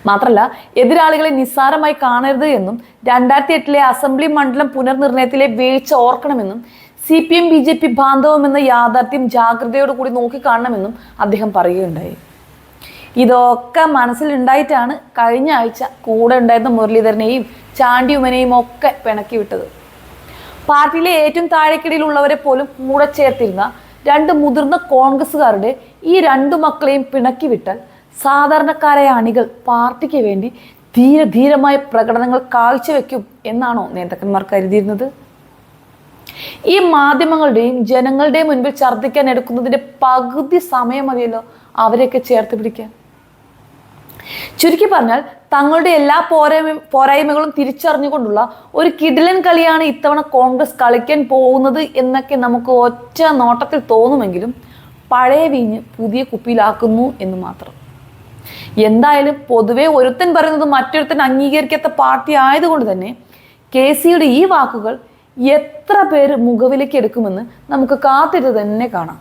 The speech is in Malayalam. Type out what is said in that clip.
മാത്രമല്ല, എതിരാളികളെ നിസ്സാരമായി കാണരുത് എന്നും 2008 അസംബ്ലി മണ്ഡലം പുനർനിർണയത്തിലെ വീഴ്ച ഓർക്കണമെന്നും CPM BJP ബാന്ധവം എന്ന യാഥാർത്ഥ്യം ജാഗ്രതയോടുകൂടി നോക്കിക്കാണണമെന്നും അദ്ദേഹം പറയുകയുണ്ടായി. ഇതൊക്കെ മനസ്സിലുണ്ടായിട്ടാണ് കഴിഞ്ഞ ആഴ്ച കൂടെ ഉണ്ടായിരുന്ന മുരളീധരനെയും ചാണ്ടിയുമ്മനെയും ഒക്കെ പിണക്കി വിട്ടത്. പാർട്ടിയിലെ ഏറ്റവും താഴേക്കിടയിലുള്ളവരെ പോലും കൂടെ ചേർത്തിരുന്ന 2 മുതിർന്ന കോൺഗ്രസ്സുകാരുടെ ഈ 2 മക്കളെയും പിണക്കി വിട്ടാൽ സാധാരണക്കാരായ അണികൾ പാർട്ടിക്ക് വേണ്ടി ധീരമായ പ്രകടനങ്ങൾ കാഴ്ചവെക്കും എന്നാണോ നേതാക്കന്മാർ കരുതിയിരുന്നത്? ഈ മാധ്യമങ്ങളുടെയും ജനങ്ങളുടെയും മുൻപിൽ ഛർദ്ദിക്കാൻ എടുക്കുന്നതിന്റെ പകുതി സമയം മതിയല്ലോ അവരെയൊക്കെ ചേർത്ത് പിടിക്കാൻ. ചുരുക്കി പറഞ്ഞാൽ, തങ്ങളുടെ എല്ലാ പോരായ്മകളും തിരിച്ചറിഞ്ഞുകൊണ്ടുള്ള ഒരു കിടിലൻ കളിയാണ് ഇത്തവണ കോൺഗ്രസ് കളിക്കാൻ പോകുന്നത് എന്നൊക്കെ നമുക്ക് ഒറ്റ നോട്ടത്തിൽ തോന്നുമെങ്കിലും പഴയ വീഞ്ഞ് പുതിയ കുപ്പിയിലാക്കുന്നു എന്ന് മാത്രം. എന്തായാലും പൊതുവെ ഒരുത്തൻ പറയുന്നത് മറ്റൊരുത്തൻ അംഗീകരിക്കാത്ത പാർട്ടി ആയതുകൊണ്ട് തന്നെ KCയുടെ ഈ വാക്കുകൾ എത്ര പേര് മുഖവിലേക്ക് എടുക്കുമെന്ന് നമുക്ക് കാത്തിരുന്ന് തന്നെ കാണാം.